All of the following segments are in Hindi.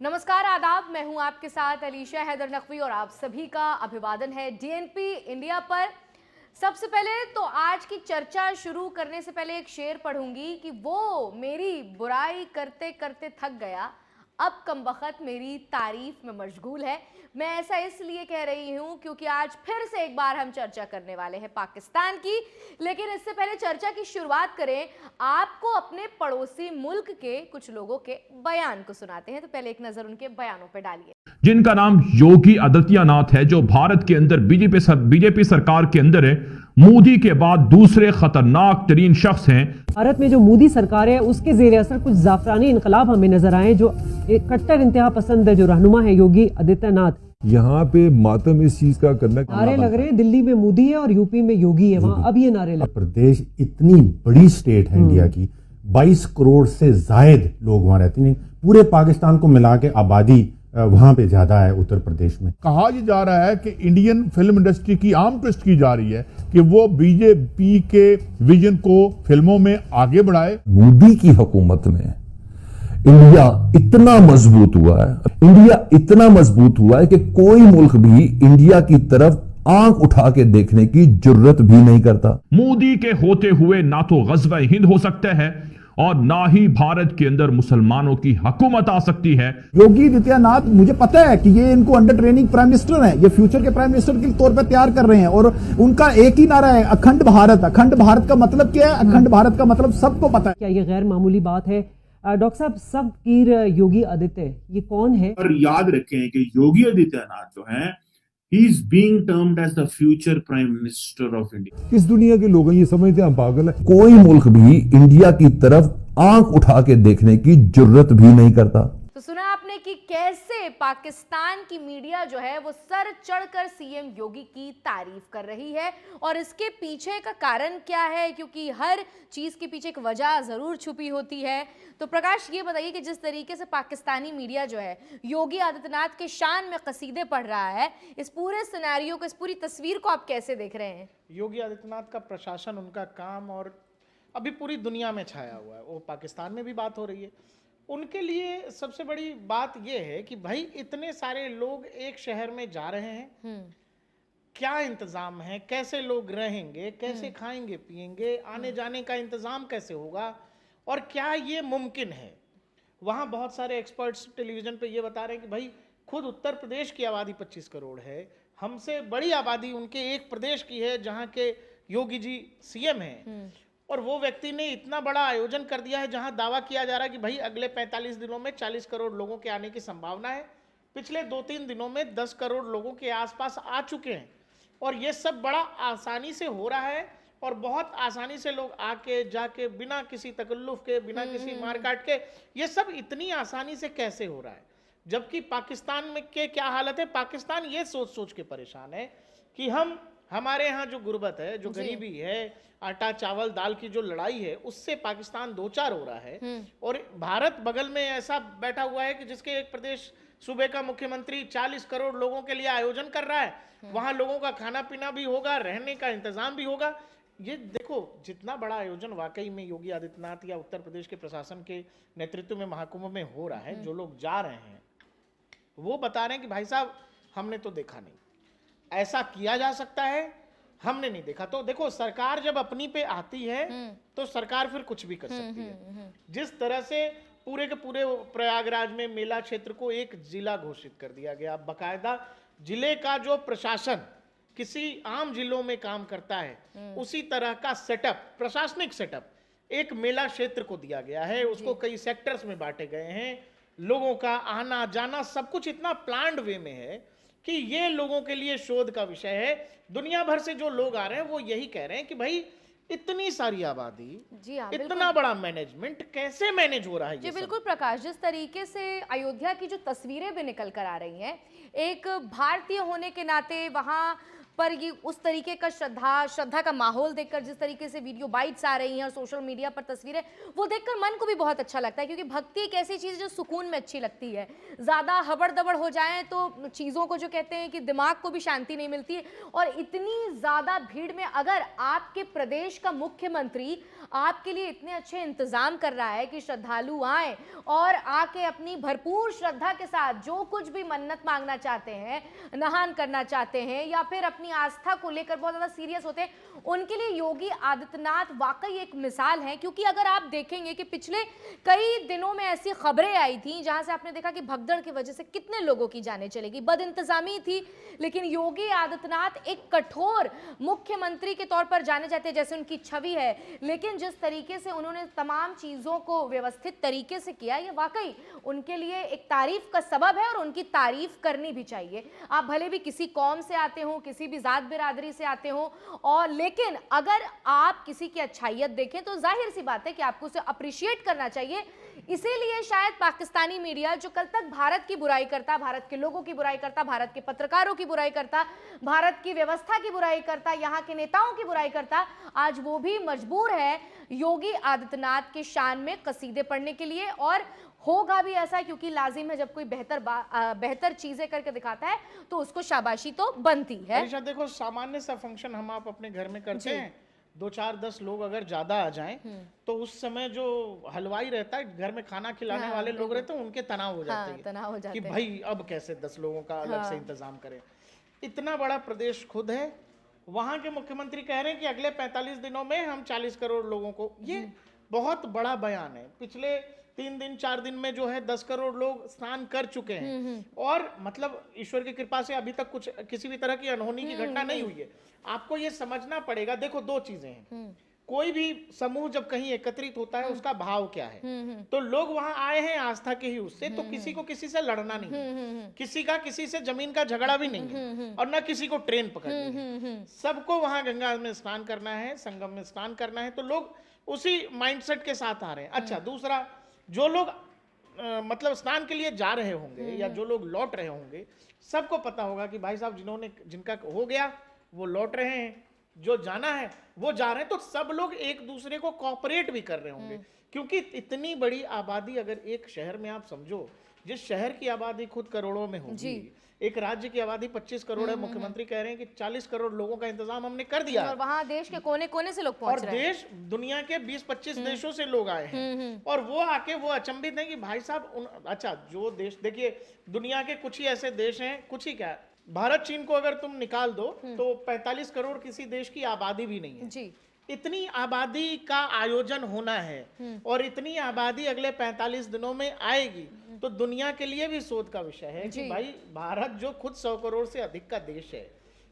नमस्कार, आदाब। मैं हूं आपके साथ अलीशा हैदर नकवी और आप सभी का अभिवादन है डीएनपी इंडिया पर। सबसे पहले तो आज की चर्चा शुरू करने से पहले एक शेर पढ़ूंगी कि वो मेरी बुराई करते करते थक गया, अब कमबख्त मेरी तारीफ में मशगूल है। मैं ऐसा इसलिए कह रही हूं क्योंकि आज फिर से एक बार हम चर्चा करने वाले हैं पाकिस्तान की। लेकिन इससे पहले चर्चा की शुरुआत करें, आपको अपने पड़ोसी मुल्क के कुछ लोगों के बयान को सुनाते हैं। तो पहले एक नजर उनके बयानों पर डालिए। जिनका नाम योगी आदित्यनाथ है, जो भारत के अंदर बीजेपी सरकार के अंदर है, मोदी के बाद दूसरे खतरनाक तरीन शख्स हैं। भारत में जो मोदी सरकार है उसके जेर असर कुछ जाफरानी इनकलाब हमें नजर आए, जो एक कट्टर इंतहा पसंद जो रहनुमा है योगी आदित्यनाथ। यहाँ पे मातम इस चीज का करना, नारे लग रहे हैं दिल्ली में मोदी है और यूपी में योगी है, वहाँ अब ये नारे लग। प्रदेश इतनी बड़ी स्टेट है इंडिया की, 22 करोड़ से जायद लोग वहां रहते हैं। पूरे पाकिस्तान को मिला के आबादी वहां पे ज्यादा है उत्तर प्रदेश में। कहा जा रहा है कि इंडियन फिल्म इंडस्ट्री की आर्म ट्विस्ट की जा रही है कि वो बीजेपी के विजन को फिल्मों में आगे बढ़ाए। मोदी की हुकूमत में इंडिया इतना मजबूत हुआ है, इंडिया इतना मजबूत हुआ है कि कोई मुल्क भी इंडिया की तरफ आंख उठा के देखने की जुर्रत भी नहीं करता। मोदी के होते हुए ना तो गज़वा हिंद हो सकता है और ना ही भारत के अंदर मुसलमानों की हुकूमत आ सकती है। योगी आदित्यनाथ, मुझे पता है कि ये इनको अंडर ट्रेनिंग प्राइम मिनिस्टर है, ये फ्यूचर के प्राइम मिनिस्टर के तौर पर तैयार कर रहे हैं और उनका एक ही नारा है, अखंड भारत। अखंड भारत का मतलब क्या है? अखंड भारत का मतलब सबको पता है। क्या ये गैर मामूली बात है? डॉक्टर साहब, सब कीर योगी आदित्य ये कौन है? और याद रखें कि योगी आदित्यनाथ जो है, he is being termed as the future prime minister of India। किस दुनिया के लोग हैं, ये समझते हैं हम पागल है। कोई मुल्क भी इंडिया की तरफ आंख उठा के देखने की जुर्रत भी नहीं करता। तो सुना आपने कि कैसे पाकिस्तान की मीडिया जो है वो सर चढ़कर सीएम योगी की तारीफ कर रही है और इसके पीछे का कारण क्या है, क्योंकि हर चीज के पीछे एक वजह जरूर छुपी होती है। तो प्रकाश, ये बताइए कि जिस तरीके से पाकिस्तानी मीडिया जो है योगी आदित्यनाथ के शान में कसीदे पढ़ रहा है, इस पूरे सिनेरियो को, इस पूरी तस्वीर को आप कैसे देख रहे हैं? योगी आदित्यनाथ का प्रशासन, उनका काम और अभी पूरी दुनिया में छाया हुआ है। वो पाकिस्तान में भी बात हो रही है। उनके लिए सबसे बड़ी बात यह है कि भाई इतने सारे लोग एक शहर में जा रहे हैं, क्या इंतजाम है, कैसे लोग रहेंगे, कैसे खाएंगे पिएंगे, आने जाने का इंतजाम कैसे होगा और क्या ये मुमकिन है। वहाँ बहुत सारे एक्सपर्ट्स टेलीविजन पे ये बता रहे हैं कि भाई खुद उत्तर प्रदेश की आबादी 25 करोड़ है, हमसे बड़ी आबादी उनके एक प्रदेश की है जहाँ के योगी जी सीएम हैं, और वो व्यक्ति ने इतना बड़ा आयोजन कर दिया है जहां दावा किया जा रहा है कि भाई अगले 45 दिनों में 40 करोड़ लोगों के आने की संभावना है। पिछले 2-3 दिनों में 10 करोड़ लोगों के आसपास आ चुके हैं और ये सब बड़ा आसानी से हो रहा है और बहुत आसानी से लोग आके जाके बिना किसी तकल्लुफ के, बिना किसी मारकाट के, ये सब इतनी आसानी से कैसे हो रहा है। जबकि पाकिस्तान में के क्या हालत है, पाकिस्तान ये सोच सोच के परेशान है कि हमारे यहाँ जो गुर्बत है, जो गरीबी है, आटा चावल दाल की जो लड़ाई है, उससे पाकिस्तान दो चार हो रहा है और भारत बगल में ऐसा बैठा हुआ है कि जिसके एक प्रदेश सूबे का मुख्यमंत्री 40 करोड़ लोगों के लिए आयोजन कर रहा है। वहां लोगों का खाना पीना भी होगा, रहने का इंतजाम भी होगा। ये देखो, जितना बड़ा आयोजन वाकई में योगी आदित्यनाथ या उत्तर प्रदेश के प्रशासन के नेतृत्व में महाकुंभ में हो रहा है, जो लोग जा रहे हैं वो बता रहे हैं कि भाई साहब हमने तो देखा नहीं, ऐसा किया जा सकता है, हमने नहीं देखा। तो देखो, सरकार जब अपनी पे आती है तो सरकार फिर कुछ भी कर सकती है। जिस तरह से पूरे के पूरे प्रयागराज में मेला क्षेत्र को एक जिला घोषित कर दिया गया, बकायदा जिले का जो प्रशासन किसी आम जिलों में काम करता है, उसी तरह का सेटअप, प्रशासनिक सेटअप एक मेला क्षेत्र को दिया गया है। उसको कई सेक्टर्स में बांटे गए हैं। लोगों का आना जाना सब कुछ इतना प्लान्ड वे में है कि ये लोगों के लिए शोध का विषय है। दुनिया भर से जो लोग आ रहे हैं वो यही कह रहे हैं कि भाई इतनी सारी आबादी, जी हाँ, इतना बड़ा मैनेजमेंट कैसे मैनेज हो रहा है। जी बिल्कुल प्रकाश, जिस तरीके से अयोध्या की जो तस्वीरें भी निकल कर आ रही हैं, एक भारतीय होने के नाते वहाँ पर ये उस तरीके का श्रद्धा का माहौल देखकर, जिस तरीके से वीडियो बाइट्स आ रही हैं और सोशल मीडिया पर तस्वीरें, वो देखकर मन को भी बहुत अच्छा लगता है, क्योंकि भक्ति एक ऐसी चीज़ जो सुकून में अच्छी लगती है। ज़्यादा हबड़ दबड़ हो जाए तो चीज़ों को, जो कहते हैं कि दिमाग को भी शांति नहीं मिलती है। और इतनी ज़्यादा भीड़ में अगर आपके प्रदेश का मुख्यमंत्री आपके लिए इतने अच्छे इंतज़ाम कर रहा है कि श्रद्धालु आए और आके अपनी भरपूर श्रद्धा के साथ जो कुछ भी मन्नत मांगना चाहते हैं, नहान करना चाहते हैं, या फिर अपनी आस्था को लेकर बहुत ज़्यादा सीरियस होते हैं, उनके लिए योगी आदित्यनाथ वाकई एक मिसाल है। क्योंकि अगर आप देखेंगे कि पिछले कई दिनों में ऐसी खबरें आई थी जहां से आपने देखा कि भगदड़ की वजह से कितने लोगों की जानें चलेगी, बदइंतजामी थी, लेकिन योगी आदित्यनाथ एक कठोर मुख्यमंत्री के तौर पर जाने जाते हैं, जैसे उनकी छवि है, लेकिन जिस तरीके से उन्होंने तमाम चीज़ों को व्यवस्थित तरीके से किया, ये वाकई उनके लिए एक तारीफ का सबब है और उनकी तारीफ करनी भी चाहिए। आप भले भी किसी कौम से आते हो, किसी भी जात बिरादरी से आते हो, और लेकिन अगर आप किसी की अच्छाइयत देखें तो जाहिर सी बात है कि आपको उसे अप्रिशिएट करना चाहिए। इसीलिए शायद पाकिस्तानी मीडिया, जो कल तक भारत की बुराई करता, भारत के लोगों की बुराई करता, भारत के पत्रकारों की बुराई करता, भारत की व्यवस्था की बुराई करता, यहाँ के नेताओं की बुराई करता, आज वो भी मजबूर है योगी आदित्यनाथ के शान में कसीदे पढ़ने के लिए। और होगा भी ऐसा, क्योंकि लाजिम है जब कोई बेहतर चीजें करके दिखाता है तो उसको शाबाशी तो बनती है। अलीशा, देखो, सामान्य सा फंक्शन हम आप अपने घर में करते हैं, 2-4-10 लोग अगर ज्यादा आ जाएं तो उस समय जो हलवाई रहता है, घर में खाना खिलाने वाले लोग रहते हैं, उनके तनाव हो जाते हैं, तनाव हो जाते कि भाई अब कैसे 10 लोगों का अलग से इंतजाम करें। इतना बड़ा प्रदेश खुद है, वहां के मुख्यमंत्री कह रहे हैं कि अगले 45 दिनों में हम 40 करोड़ लोगों को, ये बहुत बड़ा बयान है। पिछले 3 दिन 4 दिन में जो है 10 करोड़ लोग स्नान कर चुके हैं, और मतलब ईश्वर की कृपा से अभी तक कुछ किसी भी तरह की अनहोनी की घटना नहीं हुई है। आपको ये समझना पड़ेगा, देखो 2 चीजें हैं, कोई भी समूह जब कहीं एकत्रित होता है उसका भाव क्या है। तो लोग वहां आए हैं आस्था के ही उससे, तो किसी को किसी से लड़ना नहीं है, किसी का किसी से जमीन का झगड़ा भी नहीं है, और न किसी को ट्रेन पकड़नी है। सबको वहां गंगा में स्नान करना है, संगम में स्नान करना है, तो लोग उसी माइंडसेट के साथ आ रहे हैं। अच्छा, दूसरा, जो लोग मतलब स्नान के लिए जा रहे होंगे या जो लोग लौट रहे होंगे, सबको पता होगा कि भाई साहब जिनका हो गया वो लौट रहे हैं, जो जाना है वो जा रहे हैं, तो सब लोग एक दूसरे को कोऑपरेट भी कर रहे होंगे। क्योंकि इतनी बड़ी आबादी, अगर एक शहर में आप समझो, जिस शहर की आबादी खुद करोड़ों में होगी, एक राज्य की आबादी 25 करोड़ है, मुख्यमंत्री कह रहे हैं कि 40 करोड़ लोगों का इंतजाम हमने कर दिया, और वहां देश के कोने कोने से लोग पहुंच रहे हैं, और देश दुनिया के 20-25 देशों से लोग आए हैं, और वो आके वो अचंभित हैं कि भाई साहब अच्छा, जो देश, देखिए दुनिया के कुछ ही ऐसे देश हैं, कुछ ही क्या, भारत चीन को अगर तुम निकाल दो तो 45 करोड़ किसी देश की आबादी भी नहीं है जी। इतनी आबादी का आयोजन होना है, और इतनी आबादी अगले 45 दिनों में आएगी, तो दुनिया के लिए भी शोध का विषय है कि भाई भारत जो खुद 100 करोड़ से अधिक का देश है,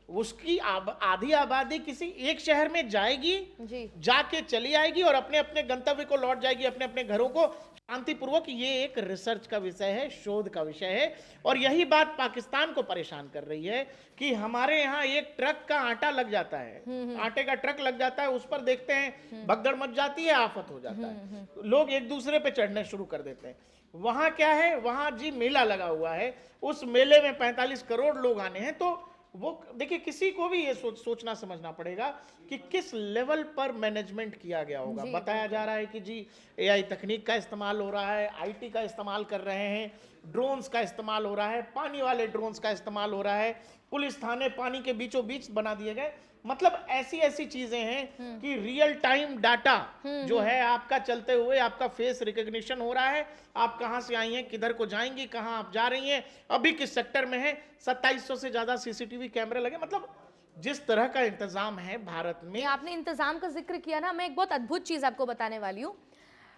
उसकी आधी आबादी किसी एक शहर में जाएगी, जाके चली आएगी और अपने अपने गंतव्य को लौट जाएगी, अपने अपने घरों को शांतिपूर्वक। ये एक रिसर्च का विषय है, शोध का विषय है, और यही बात पाकिस्तान को परेशान कर रही है कि हमारे यहाँ एक ट्रक का आटा लग जाता है, आटे का ट्रक लग जाता है, उस पर देखते हैं भगदड़ मच जाती है, आफत हो जाता है, लोग एक दूसरे पे चढ़ने शुरू कर देते हैं। वहां क्या है, वहां जी मेला लगा हुआ है, उस मेले में 45 करोड़ लोग आने हैं, तो वो देखिए, किसी को भी ये सोचना समझना पड़ेगा कि किस लेवल पर मैनेजमेंट किया गया होगा। बताया जा रहा है कि जी एआई तकनीक का इस्तेमाल हो रहा है, आईटी का इस्तेमाल कर रहे हैं, ड्रोन्स का इस्तेमाल हो रहा है, पानी वाले ड्रोन्स का इस्तेमाल हो रहा है, पुलिस थाने पानी के बीचों बीच बना दिए गए। मतलब ऐसी ऐसी चीजें हैं कि रियल टाइम डाटा जो है आपका चलते हुए, आपका फेस रिकॉग्निशन हो रहा है, आप कहां से आई हैं, किधर को जाएंगी, कहां आप जा रही हैं, अभी किस सेक्टर में है, 2700 से ज्यादा सीसीटीवी कैमरे लगे। मतलब जिस तरह का इंतजाम है भारत में। आपने इंतजाम का जिक्र किया ना, मैं एक बहुत अद्भुत चीज आपको बताने वाली हूँ।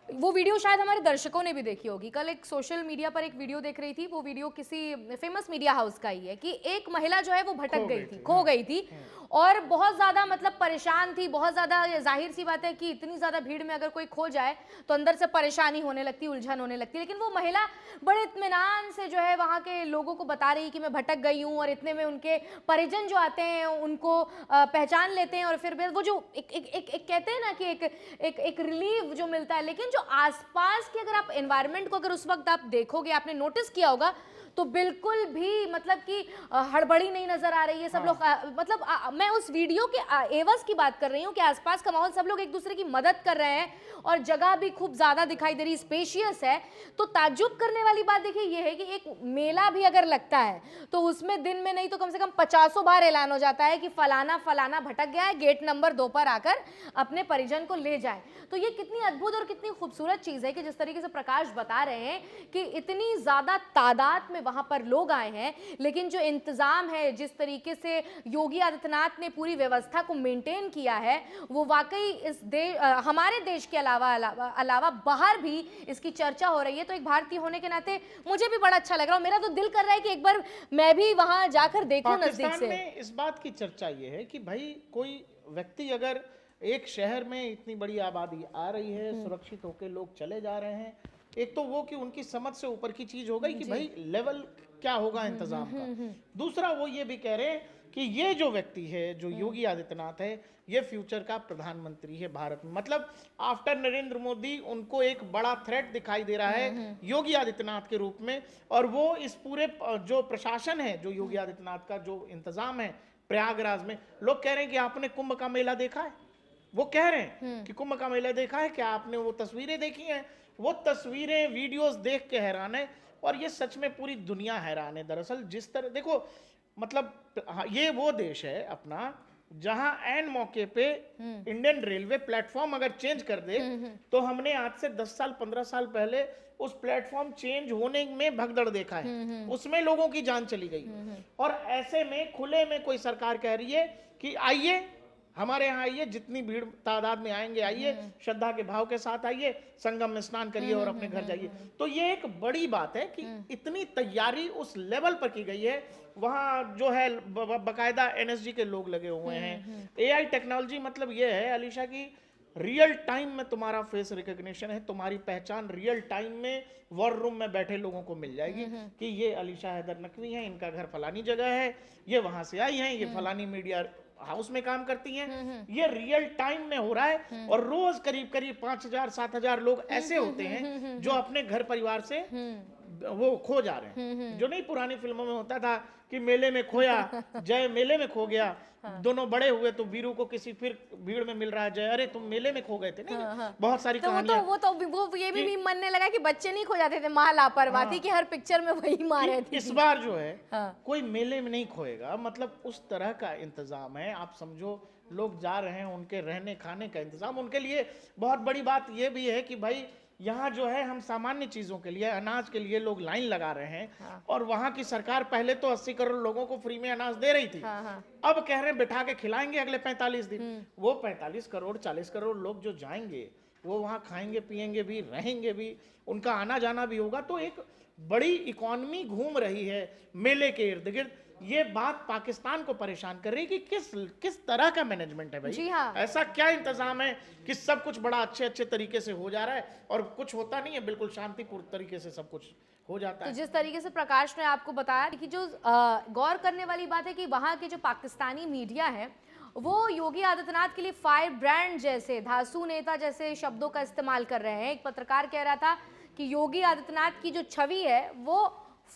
वो वीडियो शायद हमारे दर्शकों ने भी देखी होगी। कल एक सोशल मीडिया पर एक वीडियो देख रही थी, वो वीडियो किसी फेमस मीडिया हाउस का ही है कि एक महिला जो है वो भटक गई थी, खो गई थी, और बहुत ज़्यादा मतलब परेशान थी, बहुत ज़्यादा। जाहिर सी बात है कि इतनी ज़्यादा भीड़ में अगर कोई खो जाए तो अंदर से परेशानी होने लगती, उलझन होने लगती। लेकिन वो महिला बड़े इत्मीनान से जो है वहाँ के लोगों को बता रही कि मैं भटक गई हूँ, और इतने में उनके परिजन जो आते हैं उनको पहचान लेते हैं, और फिर वो जो एक कहते हैं ना कि एक रिलीफ जो मिलता है। लेकिन जो आसपास की अगर आप एनवायरनमेंट को अगर उस वक्त आप देखोगे, आपने नोटिस किया होगा, तो बिल्कुल भी मतलब कि हड़बड़ी नहीं नजर आ रही है। सब लोग मतलब मैं उस वीडियो के एवज की बात कर रही हूँ कि आसपास का माहौल सब लोग एक दूसरे की मदद कर रहे हैं और जगह भी खूब ज्यादा दिखाई दे रही, स्पेशियस है। तो ताज्जुब करने वाली बात देखिए ये है कि एक मेला भी अगर लगता है तो उसमें दिन में नहीं तो कम से कम 50 बार ऐलान हो जाता है कि फलाना फलाना भटक गया है, गेट नंबर 2 पर आकर अपने परिजन को ले जाए। तो ये कितनी अद्भुत और कितनी खूबसूरत चीज है कि जिस तरीके से प्रकाश बता रहे हैं कि इतनी ज्यादा तादाद में वहां पर लोग आए हैं, लेकिन जो इंतजाम है, जिस तरीके से योगी आदित्यनाथ ने पूरी व्यवस्था को मेंटेन किया है, वो वाकई इस हमारे देश के अलावा बाहर भी इसकी चर्चा हो रही है। तो एक भारतीय होने के नाते मुझे भी बड़ा अच्छा लग रहा है। मेरा तो दिल कर रहा है कि एक बार मैं भी वहां जाकर देखूं नजदीक से। में इस बात की चर्चा ये है कि भाई कोई व्यक्ति अगर एक शहर में इतनी बड़ी आबादी आ रही है, सुरक्षित होकर लोग चले जा रहे हैं, एक तो वो कि उनकी समझ से ऊपर की चीज हो गई कि भाई लेवल क्या होगा इंतजाम का। दूसरा वो ये भी कह रहे हैं कि ये जो व्यक्ति है, जो योगी आदित्यनाथ है, ये फ्यूचर का प्रधानमंत्री है भारत में। मतलब आफ्टर नरेंद्र मोदी उनको एक बड़ा थ्रेट दिखाई दे रहा है योगी आदित्यनाथ के रूप में। और वो इस पूरे जो प्रशासन है, जो योगी आदित्यनाथ का जो इंतजाम है प्रयागराज में, लोग कह रहे हैं कि आपने कुंभ का मेला देखा है? वो कह रहे हैं कि कुंभ का मेला देखा है क्या आपने? वो तस्वीरें देखी हैं? वो तस्वीरें वीडियोस देख के हैरान है। और ये सच में पूरी दुनिया हैरान है दरअसल। जिस तरह देखो, मतलब ये वो देश है अपना जहां एन मौके पे इंडियन रेलवे प्लेटफॉर्म अगर चेंज कर दे तो हमने आज से 10 साल 15 साल पहले उस प्लेटफॉर्म चेंज होने में भगदड़ देखा है, उसमें लोगों की जान चली गई। और ऐसे में खुले में कोई सरकार कह रही है कि आइए हमारे यहाँ आइए, जितनी भीड़ तादाद में आएंगे आइए, श्रद्धा के भाव के साथ आइए, संगम में स्नान करिए और अपने घर जाइए। तो ये एक बड़ी बात है कि इतनी तैयारी उस लेवल पर की गई है। वहाँ जो है बकायदा एनएसजी के लोग लगे हुए हैं। एआई टेक्नोलॉजी मतलब ये है अलीशा की रियल टाइम में तुम्हारा फेस रिकॉग्निशन है, तुम्हारी पहचान रियल टाइम में वॉर रूम में बैठे लोगों को मिल जाएगी कि ये अलीशा हैदर नकवी है, इनका घर फलानी जगह है, ये वहां से आई हैं, ये फलानी मीडिया हाउस में काम करती हैं। ये रियल टाइम में हो रहा है। और रोज करीब करीब 5000-7000 लोग ऐसे होते हैं जो अपने घर परिवार से वो खो जा रहे हैं। जो नहीं पुरानी फिल्मों में होता था कि मेले में खोया, जय मेले में खो गया, दोनों बड़े हुए तो वीरू को किसी फिर भीड़ में मिल रहा है, जय अरे तुम मेले में खो गए थे। नहीं, बहुत सारी कहानियां। वो ये भी मनने लगा कि बच्चे नहीं खो जाते थे, माँ लापरवाही थी कि हर पिक्चर में वही माँ रहती थी। इस बार जो है कोई मेले में नहीं खोएगा, मतलब उस तरह का इंतजाम है। आप समझो लोग जा रहे हैं, उनके रहने खाने का इंतजाम, उनके लिए बहुत बड़ी बात यह भी है कि भाई यहाँ जो है हम सामान्य चीजों के लिए, अनाज के लिए लोग लाइन लगा रहे हैं। और वहाँ की सरकार पहले तो 80 करोड़ लोगों को फ्री में अनाज दे रही थी। अब कह रहे हैं बिठा के खिलाएंगे अगले 45 दिन। वो 45 करोड़ 40 करोड़ लोग जो जाएंगे वो वहाँ खाएंगे पिएंगे भी, रहेंगे भी, उनका आना जाना भी होगा। तो एक बड़ी इकोनॉमी घूम रही है मेले के इर्द गिर्द। ये बात पाकिस्तान को परेशान कर रही है कि किस तरह का मैनेजमेंट है भाई। जी हाँ। ऐसा क्या इंतजाम है कि सब कुछ बड़ा अच्छे तरीके से हो जा रहा है और कुछ होता नहीं है, बिल्कुल शांतिपूर्ण तरीके से सब कुछ हो जाता है। तो जिस तरीके से प्रकाश ने आपको बताया कि जो गौर करने वाली बात है कि वहाँ के जो पाकिस्तानी मीडिया है वो योगी आदित्यनाथ के लिए फायर ब्रांड जैसे, धांसू नेता जैसे शब्दों का इस्तेमाल कर रहे हैं। एक पत्रकार कह रहा था कि योगी आदित्यनाथ की जो छवि है वो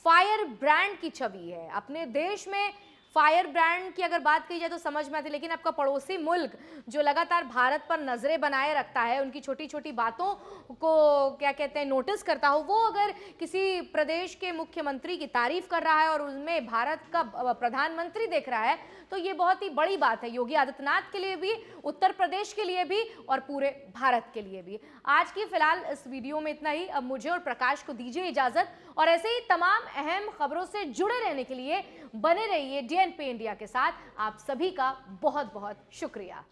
फायर ब्रांड की छवि है। अपने देश में फायर ब्रांड की अगर बात की जाए तो समझ में आती, लेकिन आपका पड़ोसी मुल्क जो लगातार भारत पर नजरें बनाए रखता है, उनकी छोटी छोटी बातों को क्या कहते हैं नोटिस करता हो, वो अगर किसी प्रदेश के मुख्यमंत्री की तारीफ कर रहा है और उसमें भारत का प्रधानमंत्री देख रहा है, तो ये बहुत ही बड़ी बात है योगी आदित्यनाथ के लिए भी, उत्तर प्रदेश के लिए भी और पूरे भारत के लिए भी। आज की फिलहाल इस वीडियो में इतना ही। अब मुझे और प्रकाश को दीजिए इजाजत और ऐसे ही तमाम अहम खबरों से जुड़े रहने के लिए बने रहिए डीएनपी इंडिया के साथ। आप सभी का बहुत बहुत शुक्रिया।